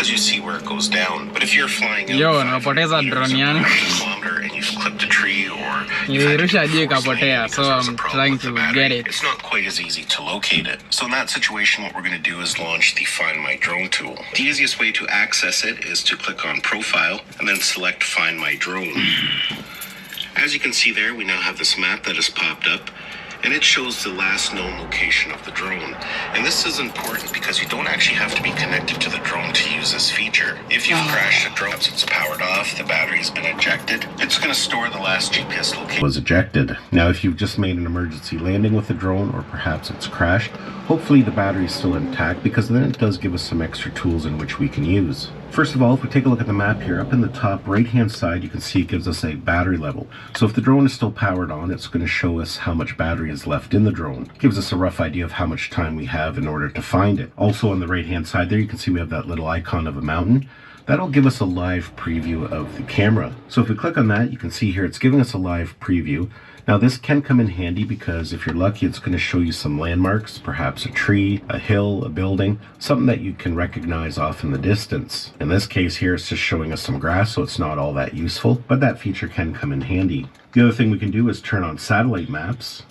as you see where it goes down. But if you're flying out napoteza drone yangu. and you've clipped a tree or nilirusha juu ikapotea, so I'm trying to get it. It's not quite as easy to locate it. So in that situation, what we're going to do is launch the Find My Drone tool. The easiest way to access it is to click on Profile and then select Find My Drone. As you can see there, we now have this map that has popped up, and it shows the last known location of the drone. And this is important because you don't actually have to be connected to the drone to use this feature. If you've crashed a drone, it's powered off, the battery's been ejected, it's going to store the last GPS location was ejected. Now, if you've just made an emergency landing with the drone, or perhaps it's crashed, hopefully the battery is still intact, because then it does give us some extra tools in which we can use. First of all, if we take a look at the map here, up in the top right-hand side, you can see it gives us a battery level. So if the drone is still powered on, it's going to show us how much battery is left in the drone. It gives us a rough idea of how much time we have in order to find it. Also on the right-hand side there, you can see we have that little icon of a mountain. That'll give us a live preview of the camera. So if we click on that, you can see here it's giving us a live preview. Now this can come in handy because if you're lucky, it's going to show you some landmarks, perhaps a tree, a hill, a building, something that you can recognize off in the distance. In this case here, it's just showing us some grass, so it's not all that useful, but that feature can come in handy. The other thing we can do is turn on satellite maps.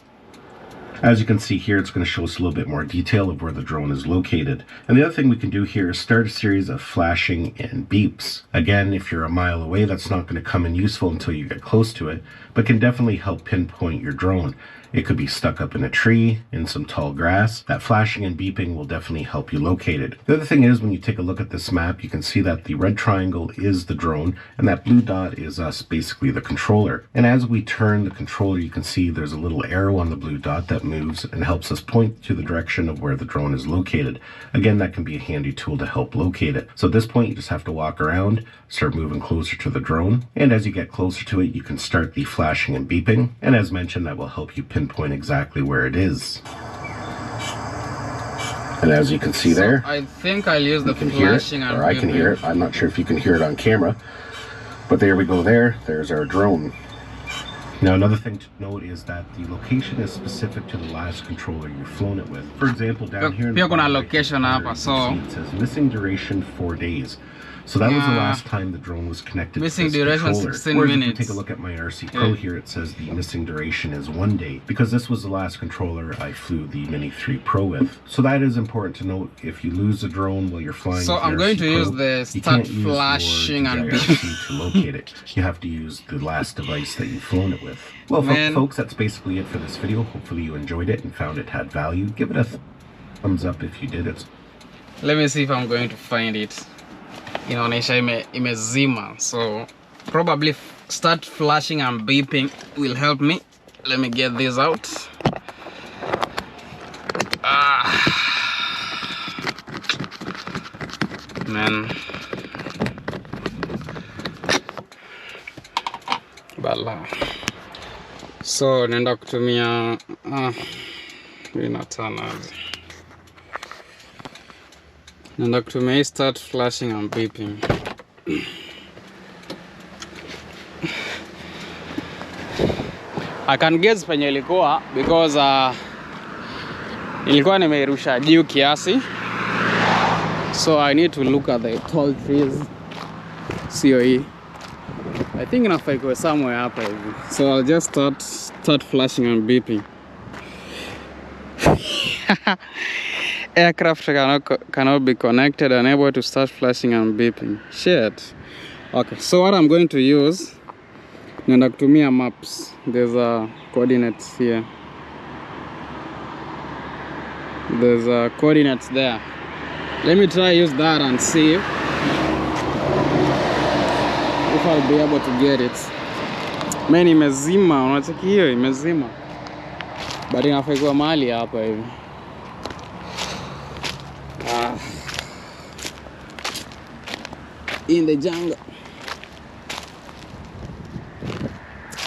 As you can see here, it's going to show us a little bit more detail of where the drone is located. And the other thing we can do here is start a series of flashing and beeps. Again, if you're a mile away, that's not going to come in useful until you get close to it, but can definitely help pinpoint your drone. It could be stuck up in a tree, in some tall grass. That flashing and beeping will definitely help you locate it. The other thing is, when you take a look at this map, you can see that the red triangle is the drone, and that blue dot is us, basically the controller. And as we turn the controller, you can see there's a little arrow on the blue dot that moves and helps us point to the direction of where the drone is located. Again, that can be a handy tool to help locate it. So at this point, you just have to walk around, start moving closer to the drone, and as you get closer to it, you can start the flashing and beeping. And as mentioned, that will help you pinpoint exactly where it is. And as you can see there, I think I'll use the flashing and or I can hear it. I'm not sure if you can hear it on camera, but there we go there. There's our drone. Now, another thing to note is that the location is specific to the last controller you've flown it with. For example, down here in the location hapa, so it says missing duration 4 days. So that was the last time the drone was connected missing to this duration controller. 16 Whereas minutes. if you take a look at my RC Pro here, it says the missing duration is 1 day, because this was the last controller I flew the Mini 3 Pro with. So that is important to note. If you lose a drone while you're flying, so I'm going to use the start flashing and beeping to locate it. You have to use the last device that you've flown it with. Well, folks, that's basically it for this video. Hopefully you enjoyed it and found it had value. Give it a thumbs up if you did. Let me see if I'm going to find it. Inaonyesha imezima, so probably start flashing and beeping will help me. Let me get this out. Man, bala. So nenda kutumia inatanaje. Nenda kutumia start flashing and beeping. I can guess penye ilikuwa because ilikuwa nimeirusha juu kiasi. So I need to look at the tall trees. Sio hii. I think inafaa iko somewhere hapa hivi. So I'll just start flashing and beeping. Aircraft cannot be connected, unable to start flashing and beeping. Shit. Okay, so what I'm going to use, nenda kutumia maps. There's coordinates here. There's coordinates there. Let me try use that and see if I'll be able to get it. Man, imezima, unacheki hiyo imezima. But inafaa ikuwa mahali hapa hivi. In the jungle.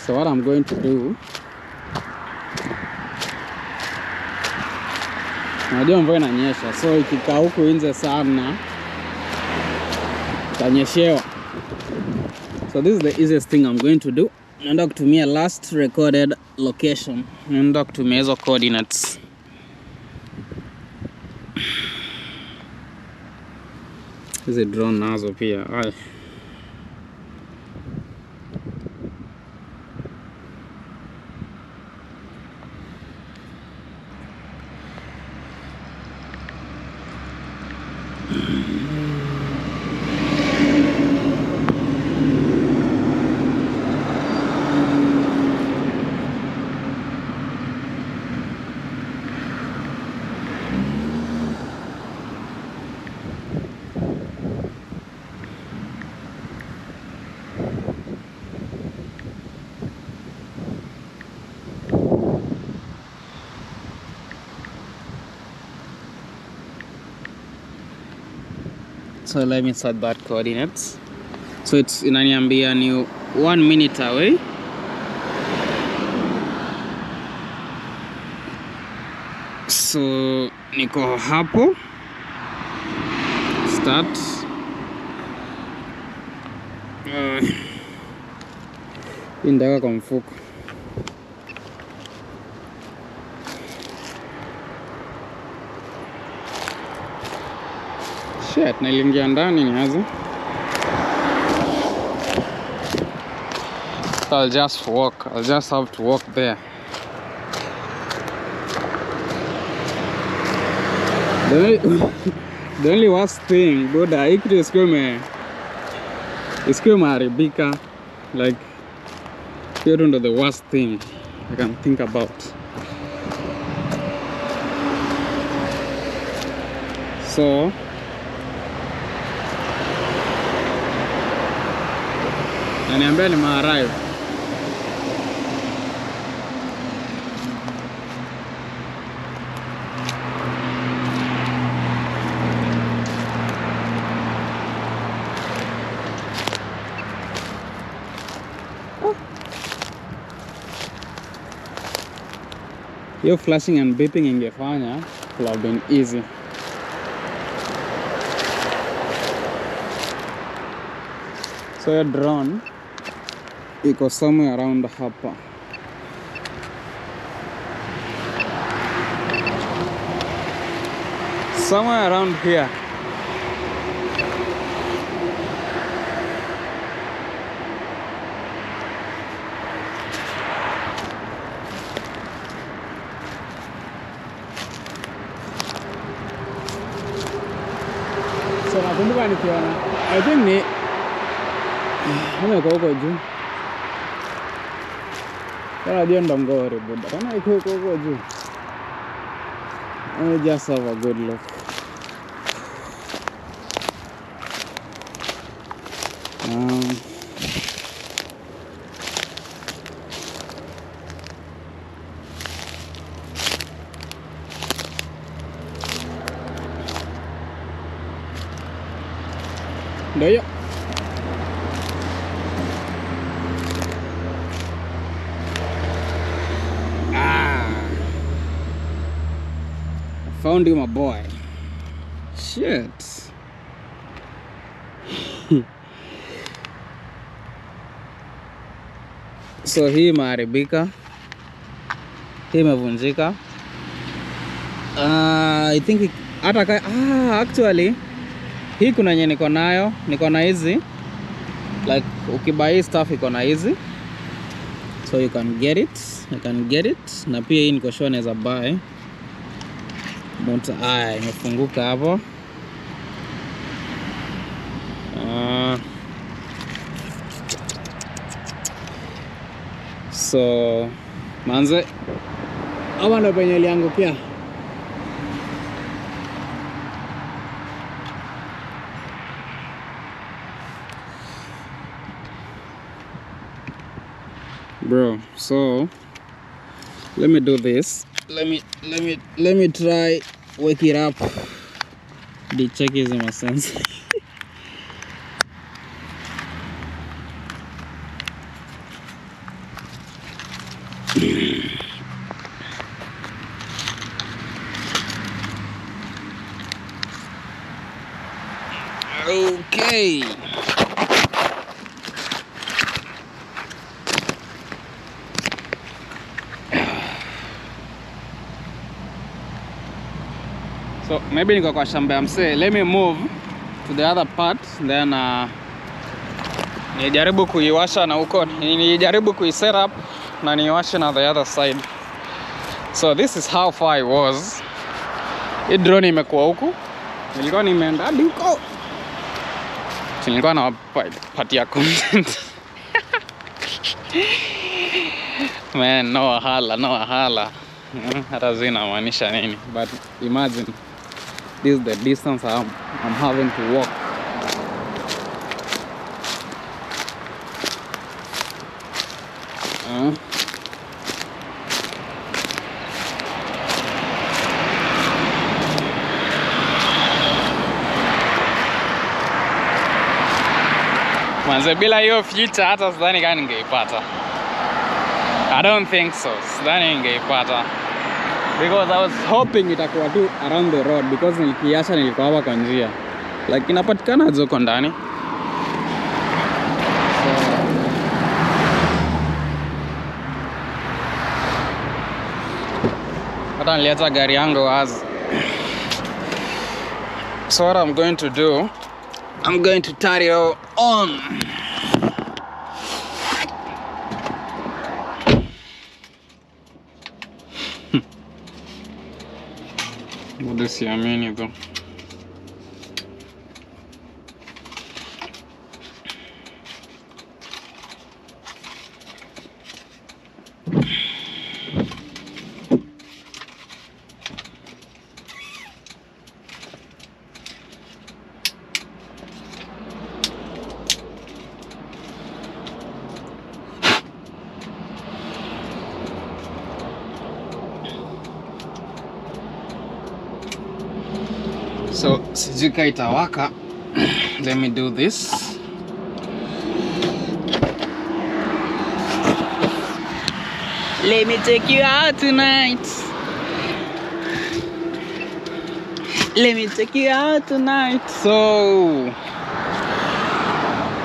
So what I'm going to do, najua mvua inanyesha, so ikikaa huku nje sana itanyeshewa. So this is the easiest thing I'm going to do. Naenda kutumia last recorded location. Naenda kutumia hizo coordinates. Hizi drone nazo pia. Ay. So let me set that coordinates. So it's inaniambia ni 1 minute away. So niko hapo. Start. Indaka kwa mfuko. Shit, nailingia ndani niaze. I'll just walk. I'll just have to walk there. The only worst thing, boda, hii kitu isikiwe maharibika. Like, hiyo ndo the worst thing I can think about. So naniambia ni ma-arrive. Hiyo flashing and beeping ingefanya could have been easy. So your drone iko somewhere around hapa. Somewhere around here. So nakumbuka nikiona, I think ni huko juu. Kala dio ndongore buda. Kana iko huko juu. I just have a good look. Ndio. Found you, my boy. Shit. So hii imeharibika. Hii imevunjika. I think hata actually hii kuna yenye niko na hizi. Like ukibuy stuff iko na hizi. So you can get it. Na pia hii niko sure naweza buy. Monta imefunguka hapo. So manze hapa ndo penye iliangukia. Bro, so let me do this. Let me try wake it up. The check is in my sense. Okay. So maybe niko kwa shamba ya msee. Let me move to the other part, then nijaribu kuiwasha na huko, nijaribu kuiset up na niwashe na the other side. So this is how far I was. Hii drone imekuwa huku, nilikuwa nimeenda hadi huko, nilikuwa na patia content. Man, no hala. Hata zinamaanisha nini, but imagine this is the distance I'm having to walk. Manze, bila hiyo future hata sidhani kama ningeipata. I don't think so. Sidhani ningeipata. Because I was hoping itakuwa tu around the road, because nilikiasha nilikuwa hapa kwa njia. Like inapatikana aje huko ndani. Hata niliacha gari yangu wazi. So what I'm going to do, I'm going to turn it on. Bado siamini though. So sijui itawaka. Let me do this. Let me take you out tonight. Let me take you out tonight. So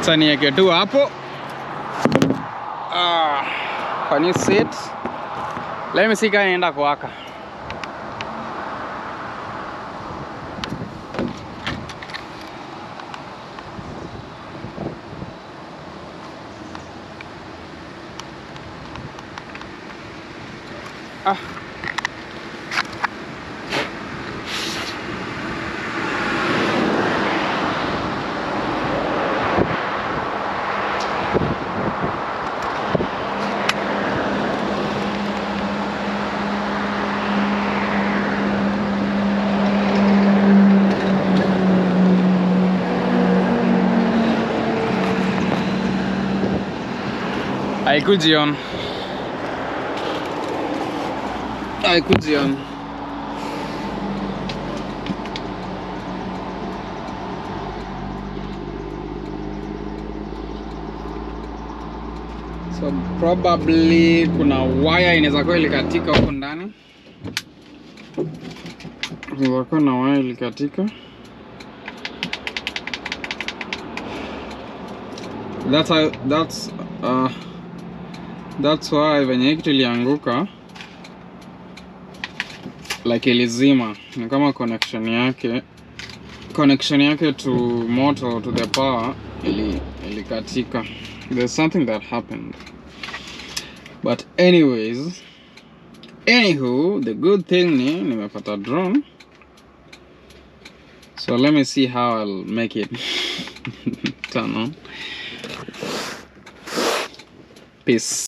sasa niweke tu hapo. Can you see it? Let me see kama inaenda kuwaka. Haikuji on. So probably kuna wire inaweza kuwa ilikatika huko ndani. Inaweza kuwa na wire ilikatika. That's why venye kitu ilianguka, like ilizima. Ni kama connection yake to motor, to the power ilikatika. There's something that happened. But anywho, the good thing ni nimepata drone. So let me see how I'll make it turn on. Peace.